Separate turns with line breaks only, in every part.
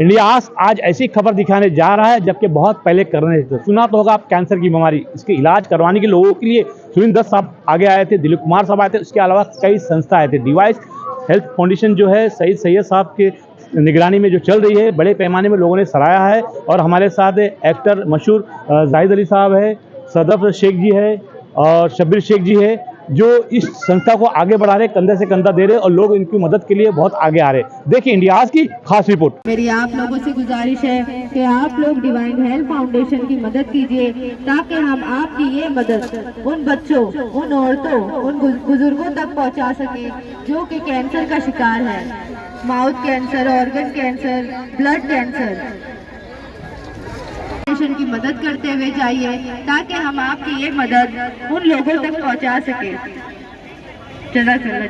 India आज ऐसी खबर दिखाने जा रहा है जबकि बहुत पहले करने थे। सुना तो होगा आप कैंसर की बीमारी, इसके इलाज करवाने के लोगों के लिए सुरेंद्र दत्त साहब आगे आए थे, दिलीप कुमार साहब आए थे, उसके अलावा कई संस्था आए थे। डिवाइस हेल्थ फाउंडेशन जो है सईद सैयद साहब के निगरानी में जो चल रही है, बड़े पैमाने में लोगों ने सराहा है। और हमारे साथ एक्टर मशहूर जाहिद अली साहब है, सदफ शेख जी है और शब्बीर शेख जी है, जो इस संस्था को आगे बढ़ा रहे, कंधे से कंधा दे रहे और लोग इनकी मदद के लिए बहुत आगे आ रहे। देखिए इंडिया की खास रिपोर्ट।
मेरी आप लोगों से गुजारिश है कि आप लोग डिवाइन हेल्थ फाउंडेशन की मदद कीजिए ताकि हम आपकी ये मदद उन बच्चों, उन औरतों, उन बुजुर्गों तक पहुंचा सके जो कि कैंसर का शिकार है। Mouth cancer, organ cancer, blood cancer की मदद करते हुए जाइए ताकि हम आपकी ये मदद उन लोगों तक पहुंचा सके। जज़ाकल्लाह।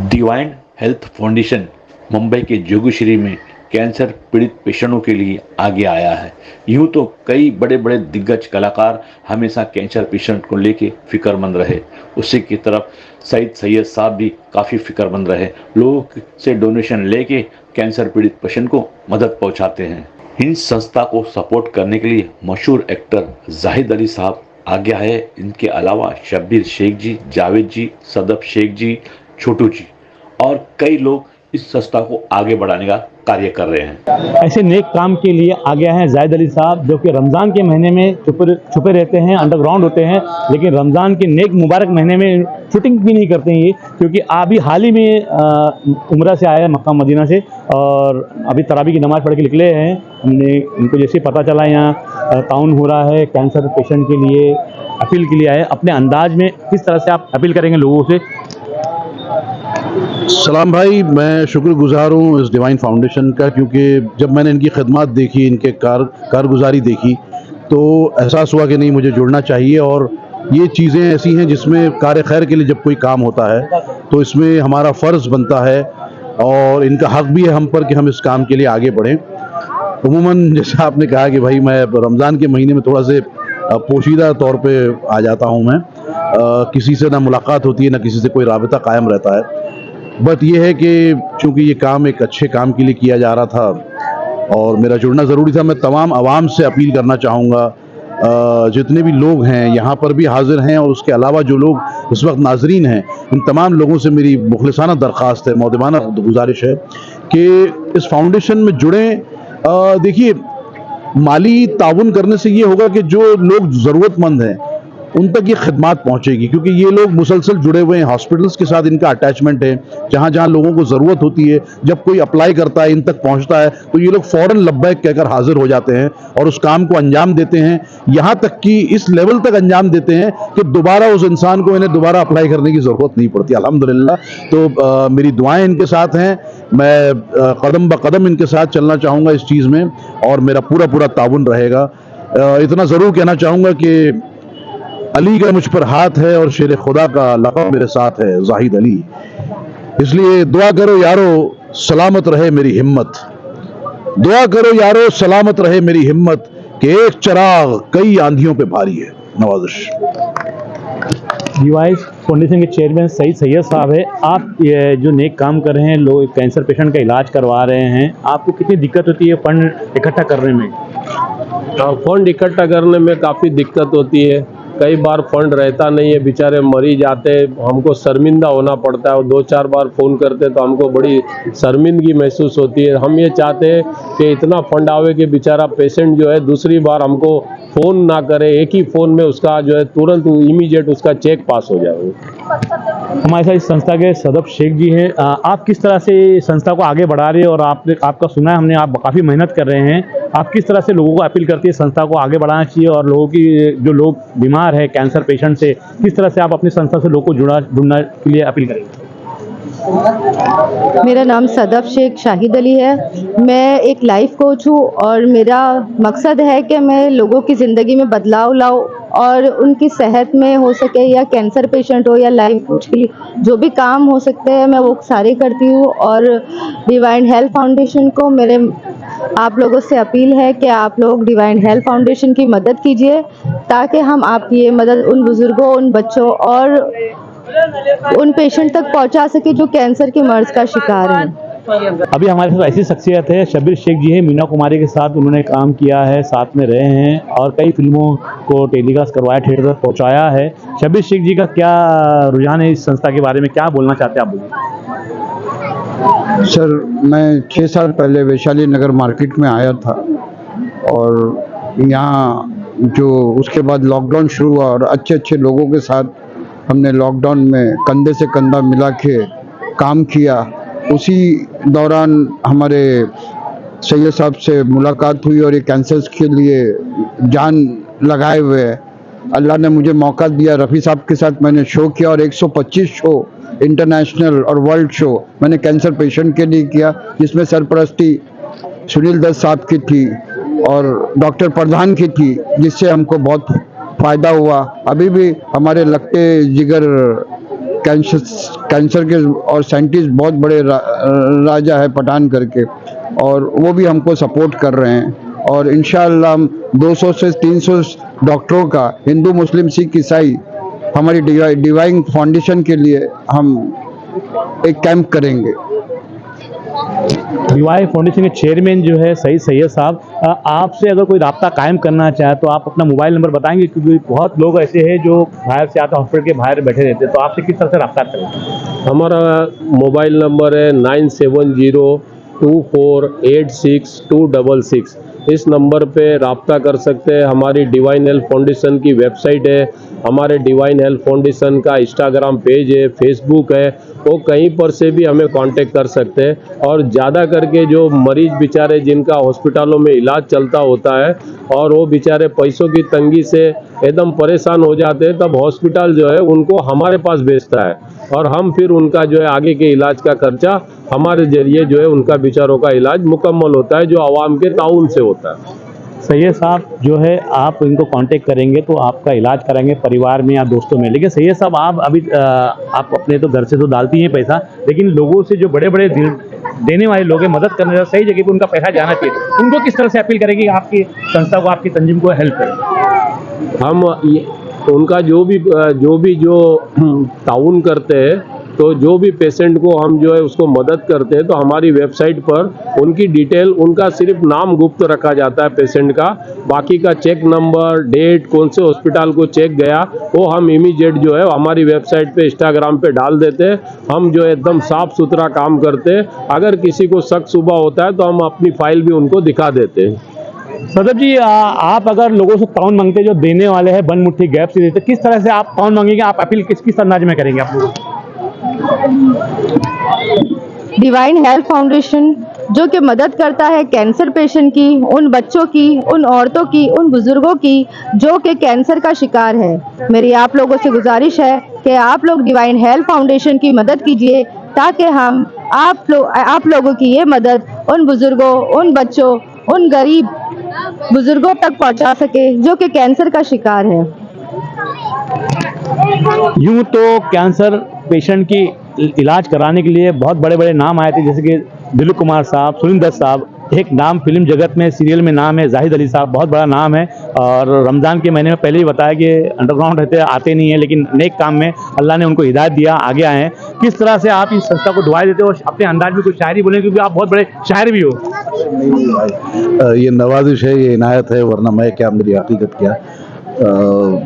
डिवाइन हेल्थ फाउंडेशन मुंबई के जोगीश्री में कैंसर पीड़ित पेशेंटों के लिए आगे आया है। यूं तो कई बड़े बड़े दिग्गज कलाकार हमेशा कैंसर पेशेंट को लेके फिक्रमंद रहे, उसी की तरफ सईद सैयद साहब भी काफ़ी फिक्रमंद रहे, लोगों से डोनेशन लेके कैंसर पीड़ित पेशेंट को मदद पहुंचाते हैं। इन संस्था को सपोर्ट करने के लिए मशहूर एक्टर जाहिद अली साहब आगे आए। इनके अलावा शब्बीर शेख जी, जावेद जी, सदफ शेख जी, छोटू जी और कई लोग इस संस्था को आगे बढ़ाने का कार्य कर रहे हैं।
ऐसे नेक काम के लिए आगे आए हैं जाहिद अली साहब, जो कि रमज़ान के महीने में छुपे रहते हैं, अंडरग्राउंड होते हैं, लेकिन रमज़ान के नेक मुबारक महीने में शूटिंग भी नहीं करते हैं ये, क्योंकि अभी हाल ही में उम्रा से आया है, मक्का मदीना से, और अभी तरावी की नमाज़ पढ़ के निकले हैं। हमने इनको जैसे पता चला यहाँ ताउन हो रहा है कैंसर पेशेंट के लिए, अपील के लिए आए। अपने अंदाज में किस तरह से आप अपील करेंगे लोगों से?
सलाम भाई, मैं शुक्रगुजार हूँ इस डिवाइन फाउंडेशन का, क्योंकि जब मैंने इनकी खिदमत देखी, इनके कारगुजारी देखी, तो एहसास हुआ कि नहीं, मुझे जुड़ना चाहिए। और ये चीज़ें ऐसी हैं जिसमें कार खैर के लिए जब कोई काम होता है तो इसमें हमारा फ़र्ज़ बनता है और इनका हक़ भी है हम पर कि हम इस काम के लिए आगे बढ़ें। उमूमन जैसा आपने कहा कि भाई मैं रमज़ान के महीने में थोड़ा से पोशीदा तौर पे आ जाता हूँ, मैं किसी से ना मुलाकात होती है, ना किसी से कोई राबिता कायम रहता है। बट ये है कि चूँकि ये काम एक अच्छे काम के लिए किया जा रहा था और मेरा जुड़ना ज़रूरी था, मैं तमाम आवाम से अपील करना चाहूँगा, जितने भी लोग हैं यहाँ पर भी हाज़िर हैं और उसके अलावा जो लोग इस वक्त नाज़रीन हैं, इन तमाम लोगों से मेरी मुखलिसाना दरख्वास्त है, मौदबाना गुजारिश है कि इस फाउंडेशन में जुड़ें। देखिए, माली ताउन करने से ये होगा कि जो लोग ज़रूरतमंद हैं उन तक ये खिदमत पहुंचेगी, क्योंकि ये लोग मुसलसल जुड़े हुए हैं, हॉस्पिटल्स के साथ इनका अटैचमेंट है। जहां जहां लोगों को ज़रूरत होती है, जब कोई अप्लाई करता है, इन तक पहुंचता है, तो ये लोग फ़ौरन लब्बैक कहकर हाजिर हो जाते हैं और उस काम को अंजाम देते हैं। यहाँ तक कि इस लेवल तक अंजाम देते हैं कि दोबारा उस इंसान को इन्हें दोबारा अप्लाई करने की ज़रूरत नहीं पड़ती, अल्हम्दुलिल्लाह। तो मेरी दुआएँ इनके साथ हैं, मैं कदम ब कदम इनके साथ चलना चाहूँगा इस चीज़ में और मेरा पूरा ताउन रहेगा। इतना ज़रूर कहना चाहूँगा कि अली का मुझ पर हाथ है और शेर खुदा का लक़ब मेरे साथ है, जाहिद अली। इसलिए दुआ करो यारो सलामत रहे मेरी हिम्मत, दुआ करो यारो सलामत रहे मेरी हिम्मत, कि एक चिराग कई आंधियों पे भारी है। नवाजिश।
डिवाइस फाउंडेशन के चेयरमैन सईद सैयद साहब है। आप ये जो नेक काम कर रहे हैं, लोग कैंसर पेशेंट का इलाज करवा रहे हैं, आपको कितनी दिक्कत होती है फंड इकट्ठा करने में?
फंड इकट्ठा करने में काफ़ी दिक्कत होती है। कई बार फंड रहता नहीं है, बेचारे मरीज जाते हैं, हमको शर्मिंदा होना पड़ता है और 2-4 बार फ़ोन करते तो हमको बड़ी शर्मिंदगी महसूस होती है। हम ये चाहते हैं कि इतना फंड आवे कि बेचारा पेशेंट जो है दूसरी बार हमको फ़ोन ना करे, एक ही फ़ोन में उसका जो है तुरंत इमीडिएट उसका चेक पास हो जाए।
हमारे साथ इस संस्था के सदफ शेख जी हैं। आप किस तरह से संस्था को आगे बढ़ा रहे हैं और आपका सुना है हमने, आप काफ़ी मेहनत कर रहे हैं, आप किस तरह से लोगों को अपील करती है संस्था को आगे बढ़ाना चाहिए और लोगों की जो लोग बीमार है कैंसर पेशेंट से, किस तरह से आप अपनी संस्था से लोगों को जुड़ने के लिए अपील करेंगे?
मेरा नाम सदफ शेख शाहिद अली है। मैं एक लाइफ कोच हूँ और मेरा मकसद है कि मैं लोगों की ज़िंदगी में बदलाव लाऊँ और उनकी सेहत में हो सके, या कैंसर पेशेंट हो या लाइफ कोच के लिए जो भी काम हो सकते हैं मैं वो सारे करती हूँ। और डिवाइन हेल्थ फाउंडेशन को मेरे आप लोगों से अपील है कि आप लोग डिवाइन हेल्थ फाउंडेशन की मदद कीजिए ताकि हम आपकी ये मदद उन बुज़ुर्गों, उन बच्चों और उन पेशेंट तक पहुंचा सके जो कैंसर के मर्ज का शिकार है।
अभी हमारे साथ ऐसी शख्सियत है, शब्बीर शेख जी है, मीना कुमारी के साथ उन्होंने काम किया है, साथ में रहे हैं और कई फिल्मों को टेलीकास्ट करवाया, थिएटर तक पहुंचाया है। शब्बीर शेख जी का क्या रुझान है इस संस्था के बारे में, क्या बोलना चाहते हैं आप बोलिए।
सर, मैं 6 साल पहले वैशाली नगर मार्केट में आया था और यहाँ जो उसके बाद लॉकडाउन शुरू हुआ और अच्छे अच्छे लोगों के साथ हमने लॉकडाउन में कंधे से कंधा मिला के काम किया। उसी दौरान हमारे सैयद साहब से मुलाकात हुई और ये कैंसर के लिए जान लगाए हुए अल्लाह ने मुझे मौका दिया। रफ़ी साहब के साथ मैंने शो किया और 125 शो इंटरनेशनल और वर्ल्ड शो मैंने कैंसर पेशेंट के लिए किया, जिसमें सरपरस्ती सुनील दत्त साहब की थी और डॉक्टर प्रधान की थी, जिससे हमको बहुत फ़ायदा हुआ। अभी भी हमारे लगते जिगर कैंसर के और साइंटिस्ट बहुत बड़े राजा है पठान करके, और वो भी हमको सपोर्ट कर रहे हैं और इंशाअल्लाह हम 200 से 300 डॉक्टरों का, हिंदू मुस्लिम सिख ईसाई, हमारी डिवाइन फाउंडेशन के लिए हम एक कैंप करेंगे।
डिवाइन फाउंडेशन के चेयरमैन जो है सैयद साहब, आपसे अगर कोई राब्ता कायम करना चाहे तो आप अपना मोबाइल नंबर बताएंगे, क्योंकि बहुत लोग ऐसे हैं जो बाहर से आते, हॉस्पिटल के बाहर बैठे रहते हैं, तो आपसे किस तरह से राब्ता करें।
हमारा मोबाइल नंबर है 9702486266। इस नंबर पे राब्ता कर सकते हैं। हमारी डिवाइन हेल्थ फाउंडेशन की वेबसाइट है, हमारे डिवाइन हेल्थ फाउंडेशन का इंस्टाग्राम पेज है, फेसबुक है, वो कहीं पर से भी हमें कांटेक्ट कर सकते हैं। और ज़्यादा करके जो मरीज बेचारे जिनका हॉस्पिटलों में इलाज चलता होता है और वो बेचारे पैसों की तंगी से एकदम परेशान हो जाते हैं, तब हॉस्पिटल जो है उनको हमारे पास भेजता है और हम फिर उनका जो है आगे के इलाज का खर्चा हमारे जरिए जो है उनका बेचारों का इलाज मुकम्मल होता है, जो आवाम के ताउन से होता है।
सैयद साहब जो है, आप इनको कांटेक्ट करेंगे तो आपका इलाज कराएंगे परिवार में या दोस्तों में। लेकिन सैयद साहब, आप अभी आप अपने तो घर से तो डालती हैं पैसा, लेकिन लोगों से जो बड़े बड़े देने वाले लोग हैं, मदद करने वाले, सही जगह पे उनका पैसा जाना चाहिए, उनको किस तरह से अपील करेंगे कि आपकी संस्था को, आपकी तंजीम को हेल्प करें।
हम उनका जो भी ताउन करते हैं, तो जो भी पेशेंट को हम जो है उसको मदद करते हैं, तो हमारी वेबसाइट पर उनकी डिटेल, उनका सिर्फ नाम गुप्त रखा जाता है पेशेंट का, बाकी का चेक नंबर, डेट, कौन से हॉस्पिटल को चेक गया, वो हम इमीडिएट जो है हमारी वेबसाइट पे, इंस्टाग्राम पे डाल देते हैं। हम जो है एकदम साफ सुथरा काम करते हैं। अगर किसी को शक शुबा होता है तो हम अपनी फाइल भी उनको दिखा देते हैं।
सदब जी, आप अगर लोगों से ताउन मांगते, जो देने वाले हैं बन मुट्ठी गैप से देते, किस तरह से आप ताउन मांगेंगे, आप अपील किस अंदाज में करेंगे आप लोग।
डिवाइन हेल्थ फाउंडेशन जो कि मदद करता है कैंसर पेशेंट की, उन बच्चों की, उन औरतों की, उन बुजुर्गों की जो कि कैंसर का शिकार है। मेरी आप लोगों से गुजारिश है कि आप लोग डिवाइन हेल्थ फाउंडेशन की मदद कीजिए, ताकि हम आप लोगों की ये मदद उन बुजुर्गों, उन बच्चों, उन गरीब बुजुर्गों तक पहुंचा सके जो कि कैंसर का शिकार है।
यूं तो कैंसर पेशेंट की इलाज कराने के लिए बहुत बड़े बड़े नाम आए थे, जैसे कि दिलीप कुमार साहब, सुनील दत्त साहब, एक नाम फिल्म जगत में, सीरियल में नाम है जाहिद अली साहब, बहुत बड़ा नाम है। और रमज़ान के महीने में पहले ही बताया कि अंडरग्राउंड रहते आते नहीं है, लेकिन नेक काम में अल्लाह ने उनको हिदायत दिया, आगे आए हैं। किस तरह से आप इस संस्था को दुआएं देते हो, अपने अंदाज में कुछ शायरी बोलें, क्योंकि आप बहुत बड़े शायर भी हो।
ये नवाजिश है, ये इनायत है, वरना मैं क्या, मेरी हकीकत क्या।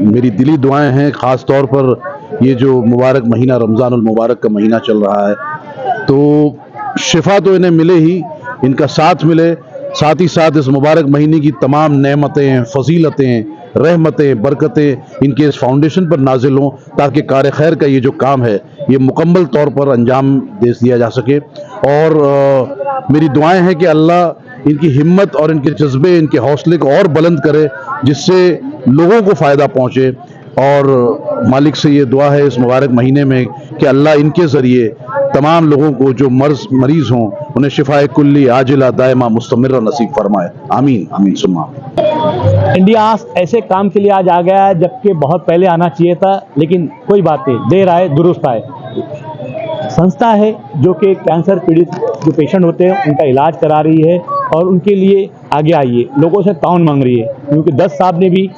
मेरी दिली दुआएं हैं, ख़ास तौर पर ये जो मुबारक महीना रमज़ानुल मुबारक का महीना चल रहा है, तो शिफा तो इन्हें मिले ही, इनका साथ मिले, साथ ही साथ इस मुबारक महीने की तमाम नेमतें, फजीलतें, रहमतें, बरकतें इनके इस फाउंडेशन पर नाजिल हों, ताकि कार खैर का ये जो काम है ये मुकम्मल तौर पर अंजाम दे दिया जा सके। और मेरी दुआएं हैं कि अल्लाह इनकी हिम्मत और इनके जज्बे, इनके हौसले को और बुलंद करे, जिससे लोगों को फ़ायदा पहुँचे। और मालिक से ये दुआ है इस मुबारक महीने में कि अल्लाह इनके ज़रिए तमाम लोगों को जो मरीज़ हों उन्हें शिफाए कुल्ली आजिला दायमा मुस्तमिर्रा नसीब फरमाए। आमीन आमीन सुम्मा।
इंडिया ऐसे काम के लिए आज आ गया है, जबकि बहुत पहले आना चाहिए था, लेकिन कोई बात नहीं, देर आए दुरुस्त आए। संस्था है जो कि कैंसर पीड़ित जो पेशेंट होते हैं उनका इलाज करा रही है और उनके लिए आगे आई है, लोगों से ताउन मांग रही है, क्योंकि दत्त साहब ने भी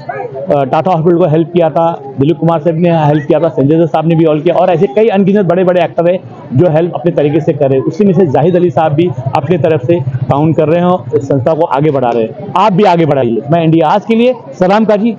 टाटा हॉस्पिटल को हेल्प किया था, दिलीप कुमार साहब ने हेल्प किया था, संजय दत्त साहब ने भी हेल्प किया, और ऐसे कई अनगिनत बड़े बड़े एक्टर है जो हेल्प अपने तरीके से कर रहे हैं। उसी में से जाहिद अली साहब भी अपनी तरफ से काउंट कर रहे हैं और इस संस्था को आगे बढ़ा रहे हैं। आप भी आगे बढ़ाइए। मैं इंडिया आज के लिए सलाम काजी।